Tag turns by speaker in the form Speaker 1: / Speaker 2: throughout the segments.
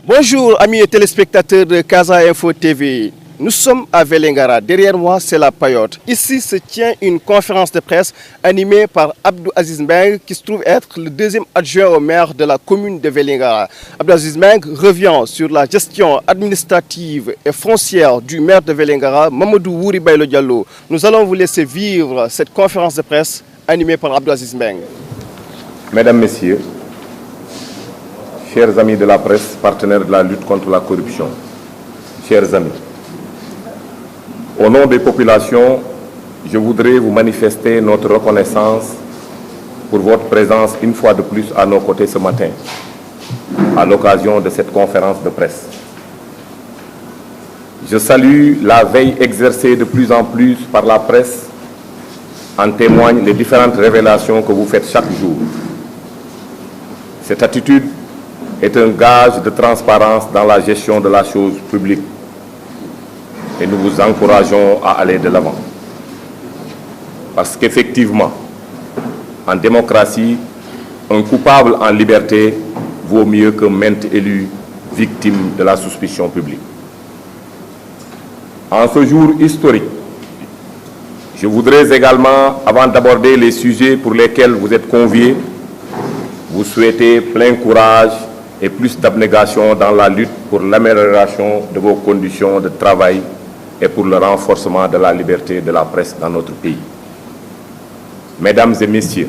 Speaker 1: Bonjour amis et téléspectateurs de Casa Info TV. Nous sommes à Vélingara. Derrière moi, c'est la Payotte. Ici se tient une conférence de presse animée par Abdou Aziz Mbengue, qui se trouve être le deuxième adjoint au maire de la commune de Vélingara. Abdou Aziz Mbengue revient sur la gestion administrative et foncière du maire de Vélingara, Mamadou Wouri Baylo Diallo. Nous allons vous laisser vivre cette conférence de presse animée par Abdou Aziz Mbengue.
Speaker 2: Mesdames, Messieurs, chers amis de la presse, partenaires de la lutte contre la corruption, chers amis, au nom des populations, je voudrais vous manifester notre reconnaissance pour votre présence une fois de plus à nos côtés ce matin, à l'occasion de cette conférence de presse. Je salue la veille exercée de plus en plus par la presse, en témoignent les différentes révélations que vous faites chaque jour. Cette attitude est un gage de transparence dans la gestion de la chose publique. Et nous vous encourageons à aller de l'avant. Parce qu'effectivement, en démocratie, un coupable en liberté vaut mieux que maintes élu victime de la suspicion publique. En ce jour historique, je voudrais également, avant d'aborder les sujets pour lesquels vous êtes conviés, vous souhaiter plein courage et plus d'abnégation dans la lutte pour l'amélioration de vos conditions de travail et pour le renforcement de la liberté de la presse dans notre pays. Mesdames et messieurs,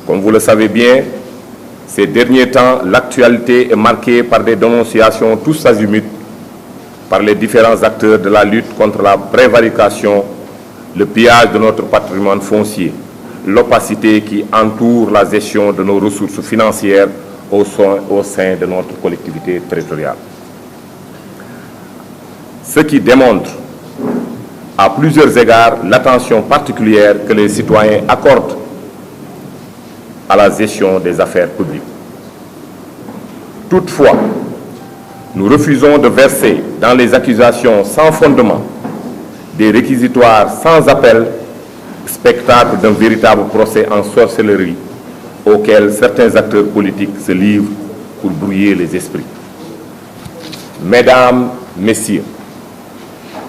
Speaker 2: comme vous le savez bien, ces derniers temps, l'actualité est marquée par des dénonciations tous azimuts par les différents acteurs de la lutte contre la prévarication, le pillage de notre patrimoine foncier, l'opacité qui entoure la gestion de nos ressources financières au sein de notre collectivité territoriale. Ce qui démontre à plusieurs égards l'attention particulière que les citoyens accordent à la gestion des affaires publiques. Toutefois, nous refusons de verser dans les accusations sans fondement, des réquisitoires sans appel, spectacle d'un véritable procès en sorcellerie auquel certains acteurs politiques se livrent pour brouiller les esprits. Mesdames, Messieurs,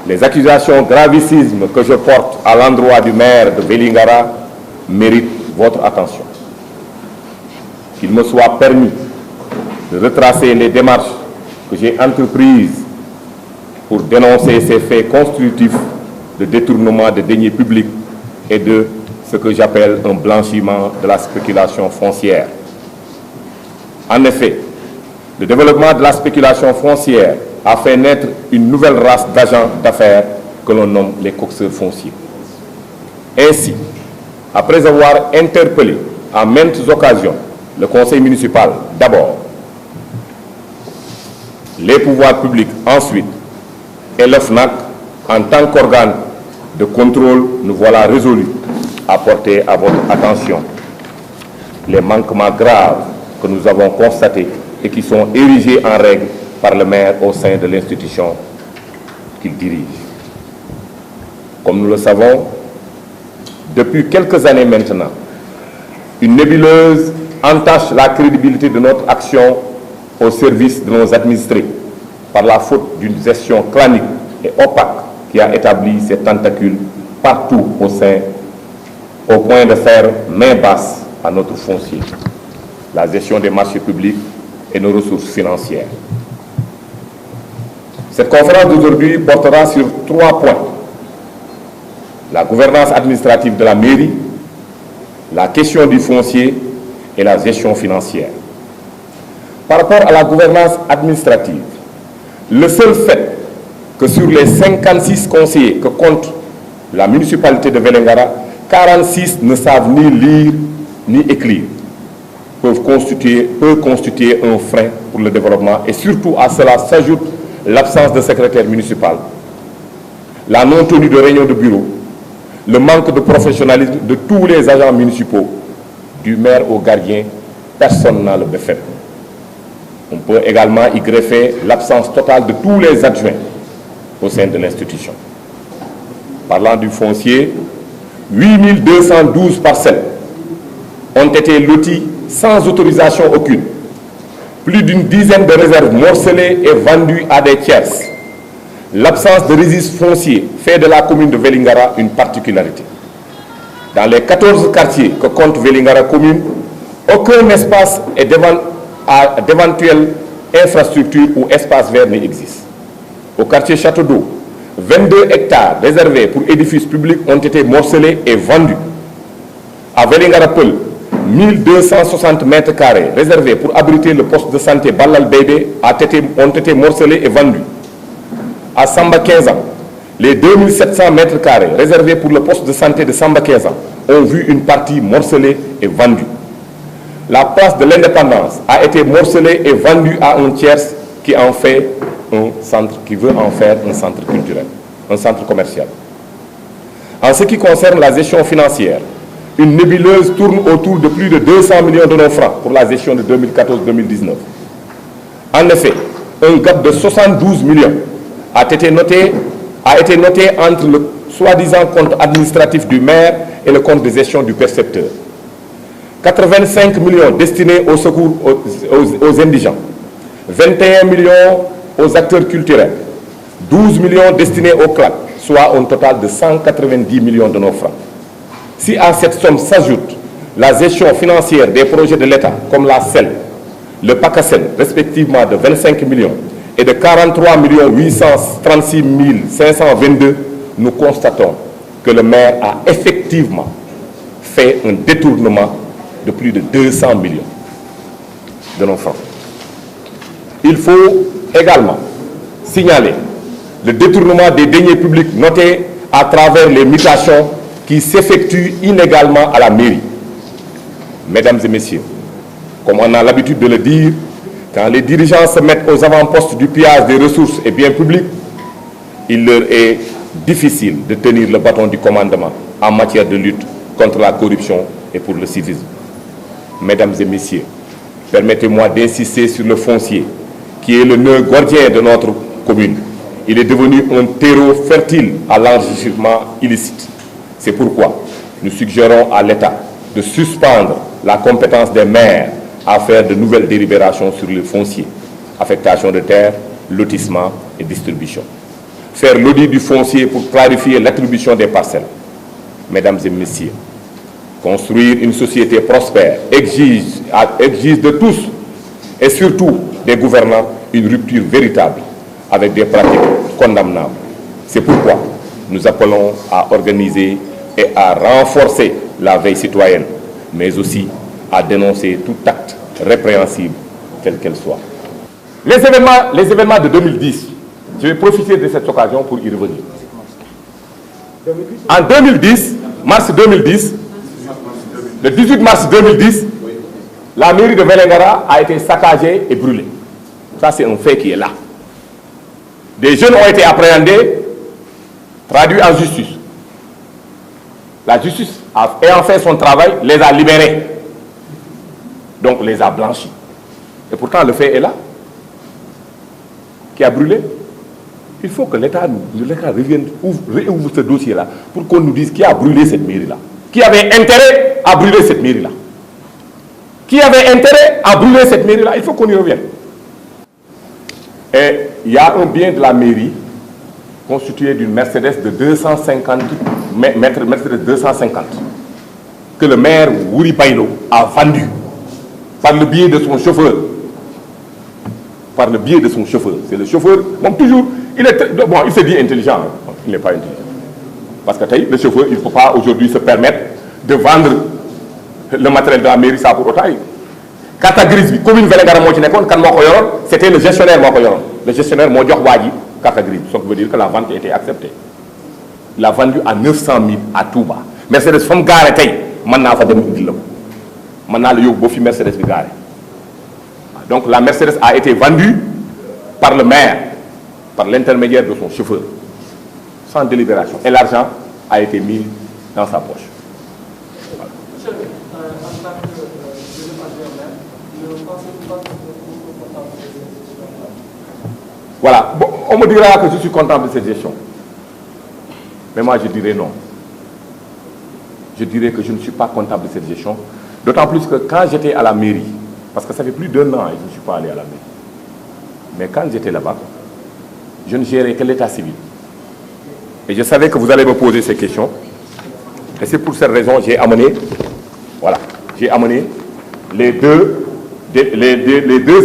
Speaker 2: les accusations gravissimes que je porte à l'endroit du maire de Vélingara méritent votre attention. Qu'il me soit permis de retracer les démarches que j'ai entreprises pour dénoncer ces faits constitutifs de détournement de deniers publics et de ce que j'appelle un blanchiment de la spéculation foncière. En effet, le développement de la spéculation foncière a fait naître une nouvelle race d'agents d'affaires que l'on nomme les coxeurs fonciers. Ainsi, après avoir interpellé à maintes occasions le conseil municipal d'abord, les pouvoirs publics ensuite et l'OFNAC en tant qu'organe de contrôle, nous voilà résolus à porter à votre attention les manquements graves que nous avons constatés et qui sont érigés en règle par le maire au sein de l'institution qu'il dirige. Comme nous le savons, depuis quelques années maintenant, une nébuleuse entache la crédibilité de notre action au service de nos administrés par la faute d'une gestion clanique et opaque qui a établi ses tentacules partout au point de faire main basse à notre foncier, la gestion des marchés publics et nos ressources financières. Cette conférence d'aujourd'hui portera sur 3 points. La gouvernance administrative de la mairie, la question du foncier et la gestion financière. Par rapport à la gouvernance administrative, le seul fait que sur les 56 conseillers que compte la municipalité de Vélingara, 46 ne savent ni lire ni écrire, peut constituer un frein pour le développement, et surtout à cela s'ajoute l'absence de secrétaire municipal, la non-tenue de réunion de bureau, le manque de professionnalisme de tous les agents municipaux, du maire au gardien, personne n'a le BFM. On peut également y greffer l'absence totale de tous les adjoints au sein de l'institution. Parlant du foncier, 8212 parcelles ont été loties sans autorisation aucune Plus d'une dizaine de réserves morcelées et vendues à des tierces. L'absence de registre foncier fait de la commune de Vélingara une particularité. Dans les 14 quartiers que compte Vélingara commune, aucun espace d'éventuelle infrastructure ou espace vert n'existe. Au quartier Château d'Eau, 22 hectares réservés pour édifices publics ont été morcelés et vendus. À Vélingara Peul, 1260 mètres carrés réservés pour abriter le poste de santé Balal Bébé ont été morcelés et vendus. À Samba 15 ans, les 2700 mètres carrés réservés pour le poste de santé de Samba 15 ans ont vu une partie morcelée et vendue. La place de l'Indépendance a été morcelée et vendue à un tiers qui en fait un centre, qui veut en faire un centre culturel, un centre commercial. En ce qui concerne la gestion financière, une nébuleuse tourne autour de plus de 200 millions de francs pour la gestion de 2014-2019. En effet, un gap de 72 millions a été noté entre le soi-disant compte administratif du maire et le compte de gestion du percepteur. 85 millions destinés au secours aux indigents, 21 millions aux acteurs culturels, 12 millions destinés au CLAC, soit un total de 190 millions de francs. Si à cette somme s'ajoute la gestion financière des projets de l'État, comme la SEL, le PACASEN, respectivement de 25 millions, et de 43 836 522, nous constatons que le maire a effectivement fait un détournement de plus de 200 millions de francs. Il faut également signaler le détournement des deniers publics notés à travers les mutations qui s'effectuent inégalement à la mairie. Mesdames et messieurs, comme on a l'habitude de le dire, quand les dirigeants se mettent aux avant-postes du pillage des ressources et biens publics, il leur est difficile de tenir le bâton du commandement en matière de lutte contre la corruption et pour le civisme. Mesdames et messieurs, permettez-moi d'insister sur le foncier, qui est le nœud gardien de notre commune. Il est devenu un terreau fertile à l'enrichissement illicite. C'est pourquoi nous suggérons à l'État de suspendre la compétence des maires à faire de nouvelles délibérations sur le foncier, affectation de terres, lotissement et distribution. Faire l'audit du foncier pour clarifier l'attribution des parcelles. Mesdames et messieurs, construire une société prospère exige de tous et surtout des gouvernants une rupture véritable avec des pratiques condamnables. C'est pourquoi nous appelons à organiser et à renforcer la veille citoyenne, mais aussi à dénoncer tout acte répréhensible, quel qu'elle soit. Les événements de 2010, je vais profiter de cette occasion pour y revenir. En 2010, mars 2010, le 18 mars 2010, la mairie de Vélingara a été saccagée et brûlée. Ça, c'est un fait qui est là. Des jeunes ont été appréhendés, traduits en justice. La justice, ayant fait son travail, les a libérés. Donc, les a blanchis. Et pourtant, le fait est là. Qui a brûlé? Il faut que l'État revienne, réouvre ce dossier-là pour qu'on nous dise qui a brûlé cette mairie-là. Qui avait intérêt à brûler cette mairie-là? Qui avait intérêt à brûler cette mairie-là? Il faut qu'on y revienne. Et il y a un bien de la mairie constitué d'une Mercedes de 250 Mercedes 250 que le maire Wouri Bailo a vendu par le biais de son chauffeur. Par le biais de son chauffeur. C'est le chauffeur, bon, toujours, il se dit intelligent, hein. Il n'est pas intelligent. Parce que le chauffeur, il ne peut pas aujourd'hui se permettre de vendre le matériel de la mairie, ça pour autant. Carte grise, commune Vélingara moo ci nekkoon, kan moo ko yoroon, c'était le gestionnaire moo ko yoroon. Le gestionnaire moo jox waa ji carte grise, ce qui veut dire que la vente a été acceptée. Il l'a vendu à 900 000 à Touba. Mercedes fa mu gaare tey mën naa fa dem indil la ko mën naa la yóbbu ba fi Mercedes bi gaare. Donc la Mercedes a été vendue par le maire, par l'intermédiaire de son chauffeur, sans délibération. Et l'argent a été mis dans sa poche. Voilà.
Speaker 3: Monsieur, en tant que deuxième adjoint maire, ne pensez-vous pas que vous êtes content de cette gestion-là?
Speaker 2: Voilà. Bon, on me dira que je suis content de cette gestion. Mais moi, je dirais non. Je dirais que je ne suis pas content de cette gestion. D'autant plus que quand j'étais à la mairie, parce que ça fait plus d'1 an et je ne suis pas allé à la mairie. Mais quand j'étais là-bas, je ne gérais que l'état civil. Et je savais que vous allez me poser ces questions. Et c'est pour cette raison que j'ai amené, voilà, j'ai amené les deux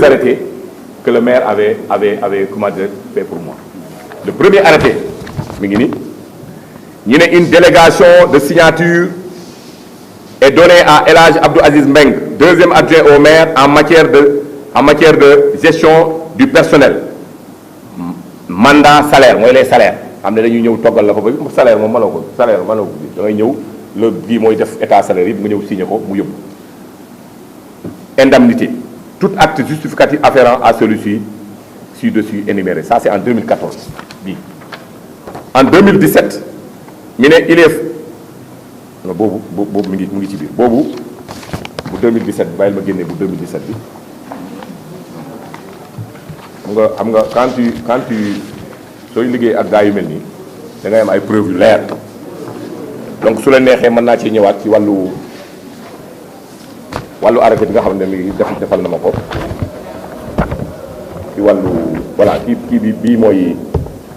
Speaker 2: arrêtés que le maire avait comment dire, fait pour moi. Le premier arrêté, une délégation de signature est donnée à El Hadj Abdou Aziz Mbeng, deuxième adjoint au maire en matière de gestion du personnel. Mandat salaire, moi les salaires. Am na dañuy ñëw toggal la ko ba salaire moom mënoo ko salaire mënoo ko da ngay ñëw le bii mooy def état salaire yi nga ñëw signé ko mu yóbbu. Indemnité, tout acte justificatif afférent à celui-ci ci-dessus énuméré. Ça c'est en 2014 bii. En 2017 ñu ne il est boobu mu ngi ci biir boobu bu 2017 bàyyil ma génne bu 2017 bi. xam nga quand tu sooy liggéey ak gars yu mel nii da ngay am ay preuves yu leer donc su la neexee mën naa ci ñëwaat ci wàllu arrêté bi nga xam ne mi defal na ma ko ci wàllu voilà kii bii mooy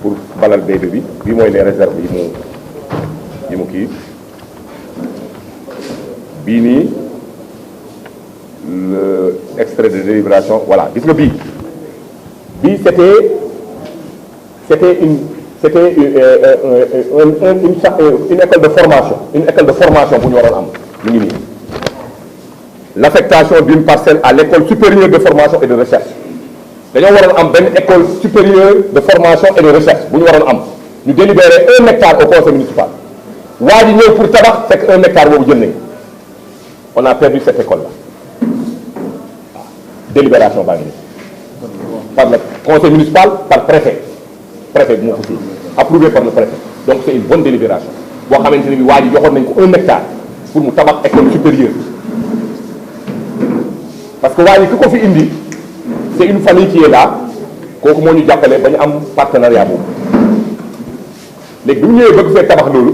Speaker 2: pour balal bébé bi bii mooy les réserves yi mu kii bii nii le extrait de délibération voilà gis nga bii c'était une école de formation bu ñu waroon am mu ngi nii l'affectation d'une parcelle à l'école supérieure de formation et de recherche dañoo waroon am benn école supérieure de formation et de recherche bu ñu waroon am ñu délibéré 1 hectare au conseil municipal waa ji ñëw pour tabax fekk 1 hectare boobu jël nañ on a perdu cette école là waaw délibération baa ngi nii par le conseil municipal par préfet bi moo ko fii approuvé par le préfet donc c'est une bonne délibération boo xamante ne bi waa ji joxoon nañ ko 1 hectare pour mu tabax école supérieure parce que waa ji ki ko fi indi c'est une famille qui est là kooku moo ñu jàppale ba ñu am partenariat boobu léegi bi mu ñëwee bëgg fee tabax loolu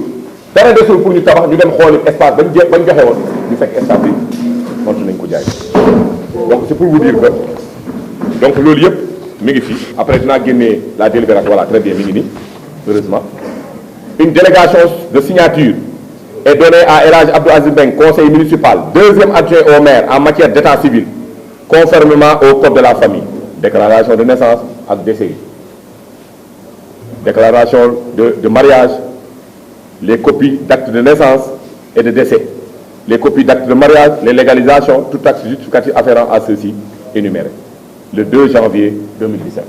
Speaker 2: dara desul pour ñu tabax ñu dem xooli espace bañ joxe woon ñu fekk espace bi montu nañ ko jaay donc c'est pour vous dire que donc loolu yëpp mi ngi fi après dinaa génnee la délibération voilà très bien mi ngi nii heureusement une délégation de signature est donnée à El Hadj Abdou Aziz Mbeng conseiller municipal deuxième adjoint au maire en matière d'état civil conformément au code de la famille déclaration de naissance ak décès déclaration de mariage les copies d'actes de naissance et de décès les copies d'actes de mariage les légalisations tout acte justificatif afférent à ceux-ci énumérés le 2 janvier 2017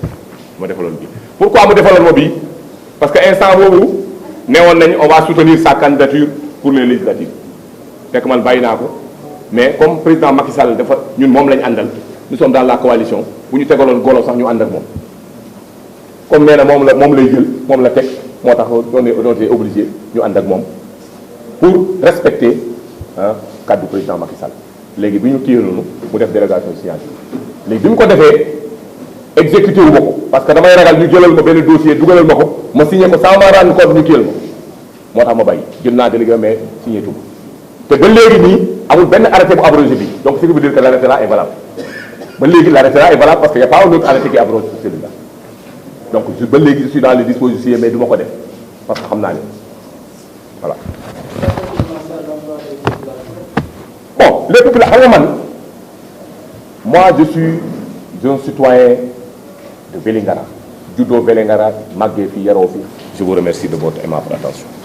Speaker 2: ma defaloon bi pourquoi mu defaloon ma bi parce que instant boobu neewoon nañ on va soutenir sa candidature pour les législatives fekk man bàyyi naa ko mais comme président Macky Sall dafa ñun moom lañ àndal nous sommes dans la coalition bu ñu tegaloon golo sax ñu ànd ak moom comme nee na moom lay jël moom la teg moo tax on est obligé ñu ànd ak moom pour respecter kaddu président Macky Sall léegi bi ñu téye noonu mu def délégation signature léegi bi mu ko defee exécuté wu ma ko parce que damay ragal ñu jëlal ma benn dossier dugalal ma ko ma signé ko sans ma rendre compte ñu téyel ma moo tax ma bàyyi jël naa délégué mais signé tout te ba léegi nii amul benn arrêté bu abrogé bi donc ce qui veut dire que l'arrêté là est valable ba léegi l'arrêté là est valable parce que y a pas un autre arrêté qui abroge celui-là donc ba léegi je suis dans les dispositions mais du ma ko def parce que xam naa ne voilà. bon les populations xam nga man moi je suis un citoyen de Vélingara juddoo Vélingara màggee fi yaroo fi je vous remercie de votre aimable attention.